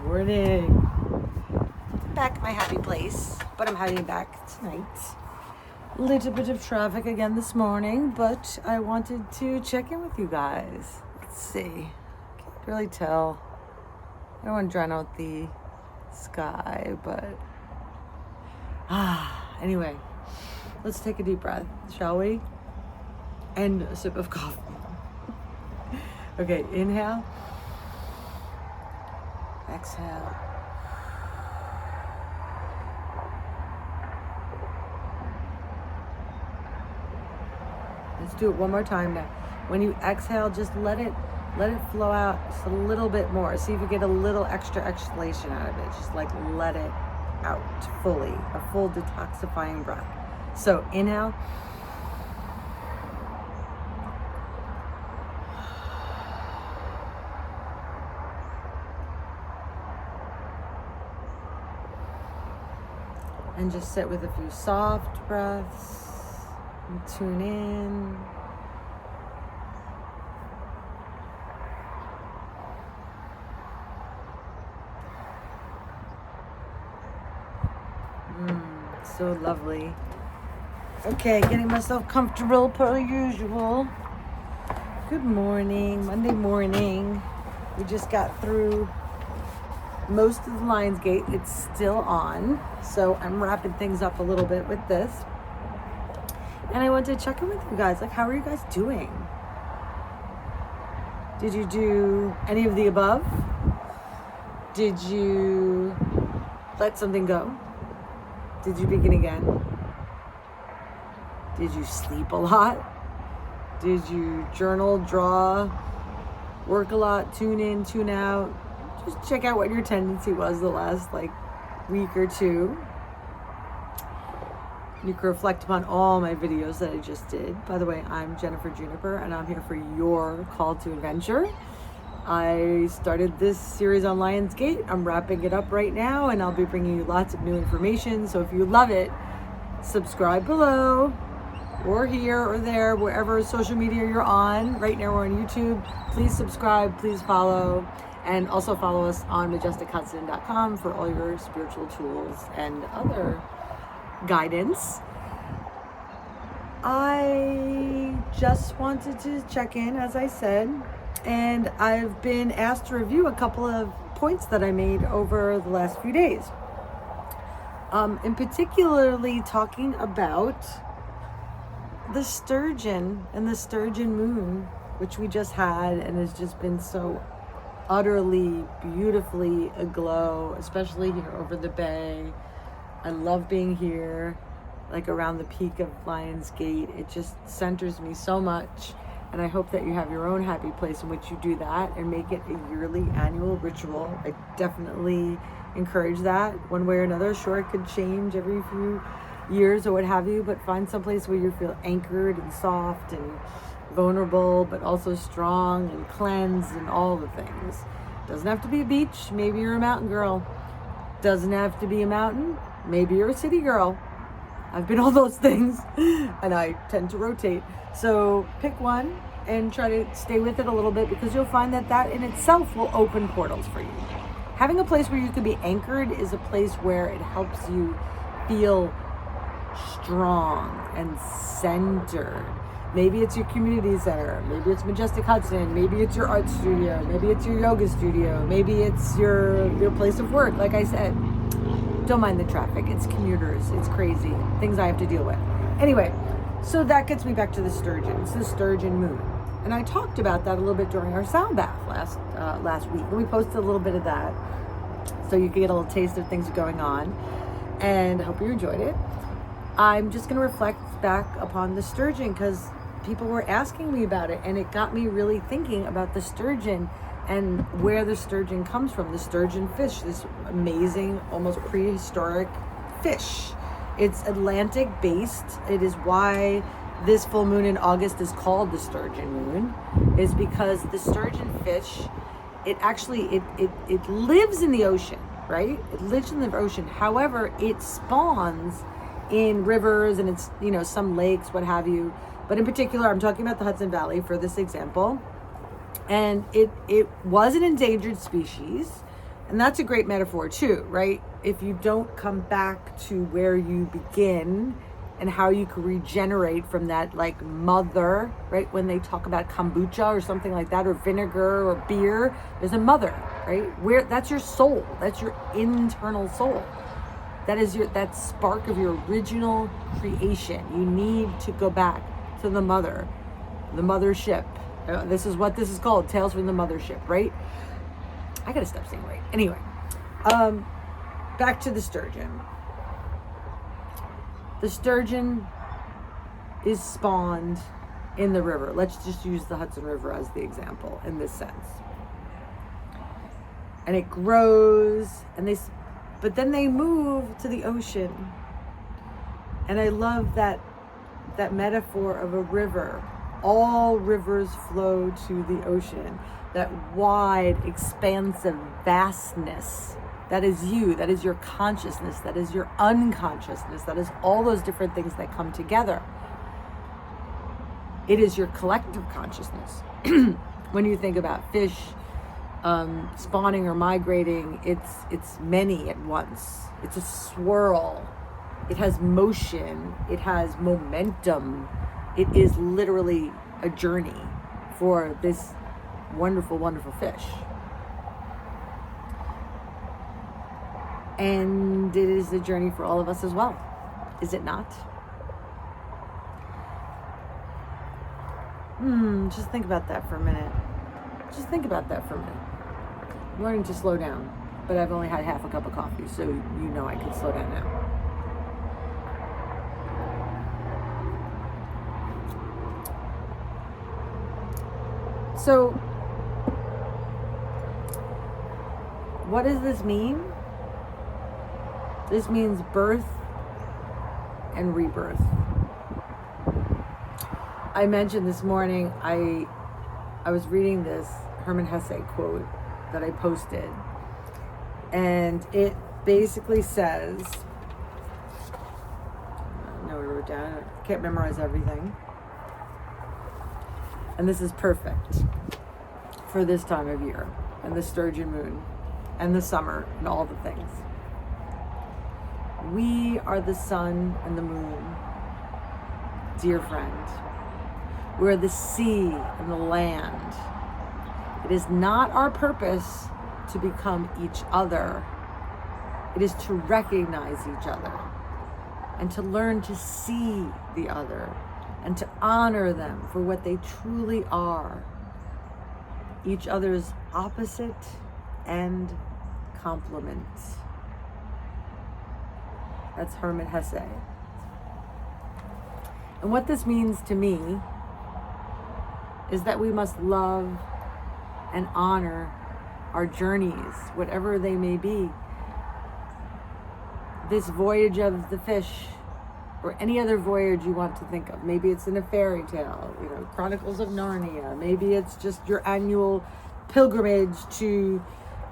morning. Back at my happy place, but I'm heading back tonight. A little bit of traffic again this morning, but I wanted to check in with you guys. Let's see. Can't really tell. I don't want to drown out the sky, but anyway, let's take a deep breath, shall we? And a sip of coffee. Okay, inhale. Exhale. Let's do it one more time now. When you exhale, just let it flow out just a little bit more. See if you get a little extra exhalation out of it. Just like let it out fully, a full detoxifying breath. So inhale. And just sit with a few soft breaths and tune in. So lovely. Okay, getting myself comfortable per usual. Good morning, Monday morning. We just got through most of the Lions Gate. It's still on, so I'm wrapping things up a little bit with this. And I want to check in with you guys. Like, how are you guys doing? Did you do any of the above? Did you let something go? Did you begin again? Did you sleep a lot? Did you journal, draw, work a lot, tune in, tune out? Just check out what your tendency was the last week or two. You can reflect upon all my videos that I just did. By the way, I'm Jennifer Juniper, and I'm here for your call to adventure. I started this series on Lionsgate. I'm wrapping it up right now, and I'll be bringing you lots of new information. So if you love it, subscribe below, or here or there, wherever social media you're on. Right now we're on YouTube. Please subscribe, please follow, and also follow us on majestichudson.com for all your spiritual tools and other guidance. I just wanted to check in, as I said, and I've been asked to review a couple of points that I made over the last few days. In particularly talking about the sturgeon and the Sturgeon Moon, which we just had, and has just been so utterly, beautifully aglow, especially here over the bay. I love being here, like around the peak of Lions Gate. It just centers me so much. And I hope that you have your own happy place in which you do that and make it a yearly annual ritual. I definitely encourage that one way or another. Sure, it could change every few years or what have you, but find some place where you feel anchored and soft and vulnerable, but also strong and cleansed and all the things. Doesn't have to be a beach. Maybe you're a mountain girl. Doesn't have to be a mountain. Maybe you're a city girl. I've been all those things, and I tend to rotate. So pick one and try to stay with it a little bit, because you'll find that that in itself will open portals for you. Having a place where you can be anchored is a place where it helps you feel strong and centered. Maybe it's your community center. Maybe it's Majestic Hudson. Maybe it's your art studio. Maybe it's your yoga studio. Maybe it's your place of work. Like I said, don't mind the traffic. It's commuters. It's crazy. Things I have to deal with. Anyway, so that gets me back to the sturgeon. It's the Sturgeon Moon. And I talked about that a little bit during our sound bath last week. And we posted a little bit of that, so you can get a little taste of things going on. And I hope you enjoyed it. I'm just going to reflect back upon the sturgeon, because people were asking me about it, and it got me really thinking about the sturgeon and where the sturgeon comes from. The sturgeon fish, this amazing, almost prehistoric fish. It's Atlantic based. It is why this full moon in August is called the Sturgeon Moon, is because the sturgeon fish, it actually, it lives in the ocean, right? It lives in the ocean. However, it spawns in rivers, and it's, some lakes, what have you. But in particular, I'm talking about the Hudson Valley for this example. And it was an endangered species And that's a great metaphor too, right? If you don't come back to where you begin and how you can regenerate from that, like mother, right? When they talk about kombucha or something like that, or vinegar or beer, there's a mother, right? Where that's your soul, that's your internal soul. That is that spark of your original creation. You need to go back to the mother, the mothership. This is what this is called, Tales from the Mothership, right? I gotta stop saying right. Anyway, back to the sturgeon. The sturgeon is spawned in the river. Let's just use the Hudson River as the example in this sense. And it grows, but then they move to the ocean. And I love that metaphor of a river. All rivers flow to the ocean. That wide, expansive vastness. That is you. That is your consciousness. That is your unconsciousness. That is all those different things that come together. It is your collective consciousness. When you think about fish spawning or migrating, it's many at once. It's a swirl. It has motion. It has momentum. It is literally a journey for this wonderful, wonderful fish. And it is a journey for all of us as well. Is it not? Just think about that for a minute. Just think about that for a minute. I'm learning to slow down, but I've only had half a cup of coffee, so you know I can slow down now. So, what does this mean? This means birth and rebirth. I mentioned this morning, I was reading this Hermann Hesse quote that I posted, and it basically says, I know I wrote down, I can't memorize everything, and this is perfect for this time of year, and the Sturgeon Moon, and the summer, and all the things. We are the sun and the moon, dear friend. We're the sea and the land. It is not our purpose to become each other. It is to recognize each other and to learn to see the other and to honor them for what they truly are, each other's opposite and complement. That's Hermann Hesse. And what this means to me is that we must love and honor our journeys, whatever they may be. This voyage of the fish, or any other voyage you want to think of. Maybe it's in a fairy tale, Chronicles of Narnia. Maybe it's just your annual pilgrimage to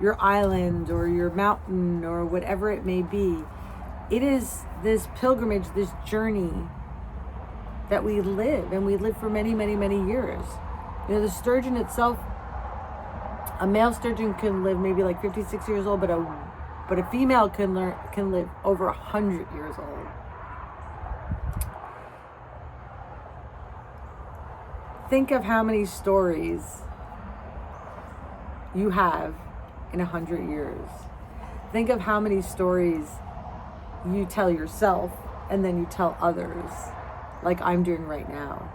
your island or your mountain or whatever it may be. It is this pilgrimage, this journey that we live, and we live for many, many, many years. The sturgeon itself, a male sturgeon can live maybe like 56 years old, but a female can live over 100 years old. Think of how many stories you have in 100 years. Think of how many stories you tell yourself and then you tell others, like I'm doing right now.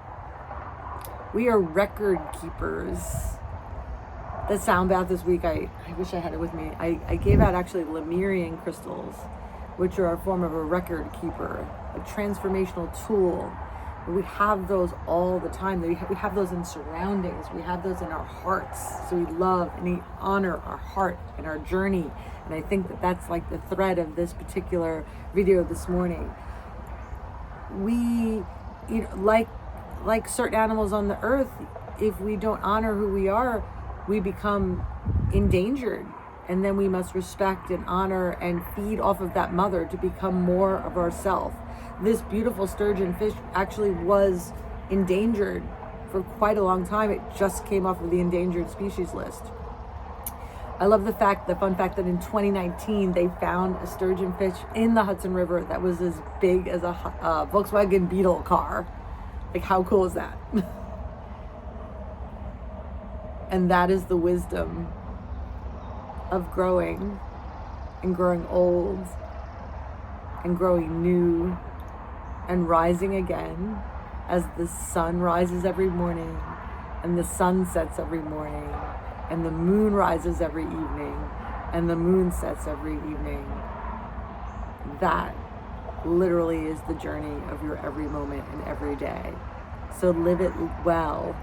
We are record keepers. The sound bath this week, I wish I had it with me. I gave out actually Lemurian crystals, which are a form of a record keeper, a transformational tool. We have those all the time. We have those in surroundings. We have those in our hearts. So we love and we honor our heart and our journey. And I think that that's like the thread of this particular video this morning. We, like certain animals on the earth, if we don't honor who we are, we become endangered. And then we must respect and honor and feed off of that mother to become more of ourselves. This beautiful sturgeon fish actually was endangered for quite a long time. It just came off of the endangered species list. I love the fun fact that in 2019, they found a sturgeon fish in the Hudson River that was as big as a Volkswagen Beetle car. Like, how cool is that? And that is the wisdom of growing and growing old and growing new and rising again as the sun rises every morning and the sun sets every morning and the moon rises every evening and the moon sets every evening. That literally is the journey of your every moment and every day. So live it well.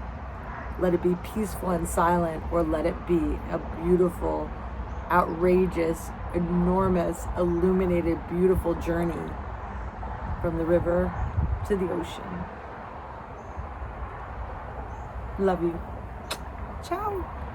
Let it be peaceful and silent, or let it be a beautiful, outrageous, enormous, illuminated, beautiful journey from the river to the ocean. Love you. Ciao.